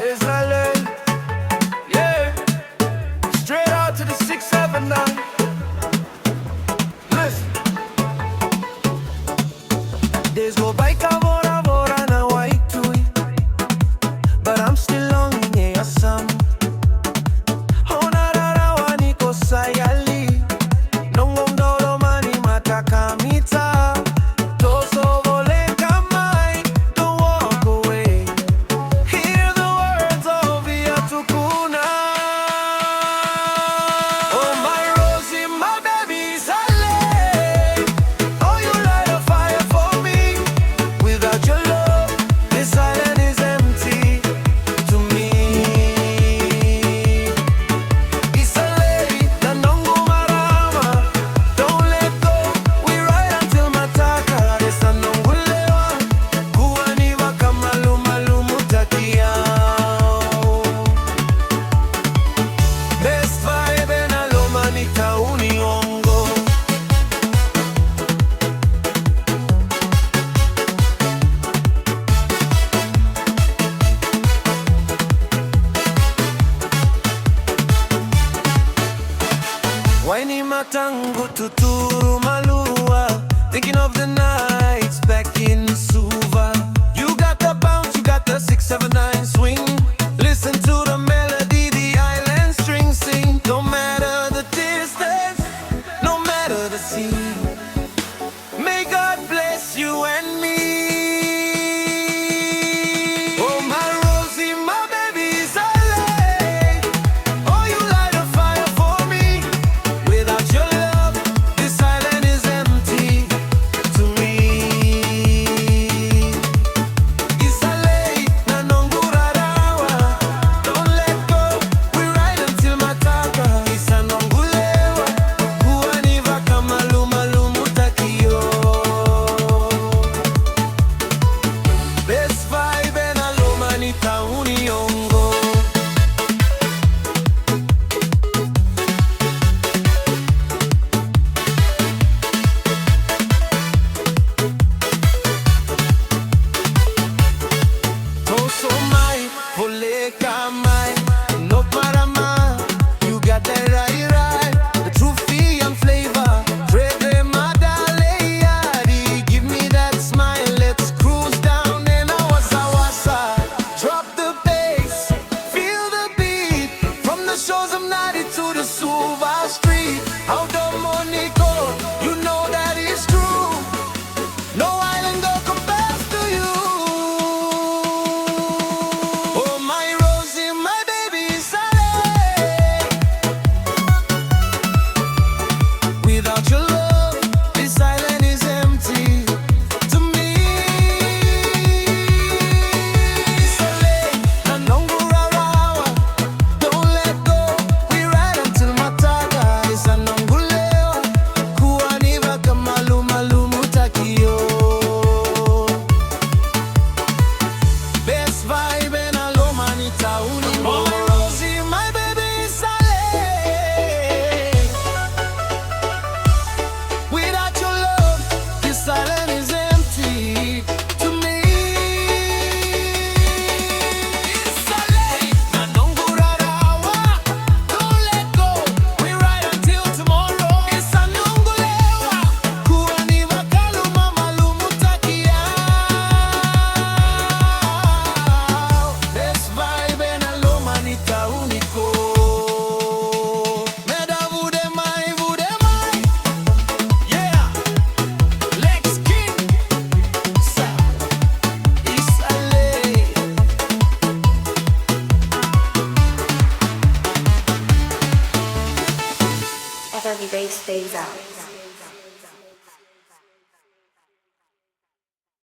Is LA, yeah, straight out to the 679. Listen, days go by, Bora Bora na white tui, but I'm still longing for some. Honarara waniko sayali, nongom dolo mani mataka mita. Toso vole kamai, don't walk away. Hear the words of Yatukuna. Oh my Rosie, my baby Sale. Oh, you light a fire for me. Without your love, this island is empty to me. Isale, nanongo marama. Don't let go, we ride until mataka. Desanongulewa, kuaniwa kamalu malu mutakiao. Best vibe en aloma nikauni ongo. Waini matangu tuturu malua. Thinking of the nights back in Suva. You got the bounce, you got the 679 swing. Listen to the melody, the island strings sing. No matter the distance, no matter the sea. May God bless you and me. Oh my Rosie, my baby Sale. Oh, you light a fire for me. Without your love, this island is empty to me. Isale, nanongurarawa. Don't let go, we ride until mataka. Isanongulewa, kuaniva kamalu malu mutakio. Best vibe en aloma nitauni ongo. Toso mai, voleka mai, no parama. You got that right, the true Fijian flavor. Reggae madaleyadi, give me that smile. Let's cruise down in a wasa wasa. Drop the bass, feel the beat. From the shores of Nadi to the Suva Street. Out of Monaco, you know that is true. No island girl compares to you. Oh my Rosie, my baby Sale. Without your love, this island is empty to me. Sale, nanongurarawa. Don't let go, we ride until mataka. Isanongulewa, kuaniva kamalu malu mutakio. Best vibe en aloma nitauni. Oh my Rosie, my baby Sale. Without your love, this island is empty to me. Isale, nanongurarawa. Don't let go, we ride until tomorrow. Isanongulewa, kuaniva kaluma malu mutakiao. Best vibe en aloma nitauniko. Meda vude mai, yeah. Lex King, Isale. Every bass stays out.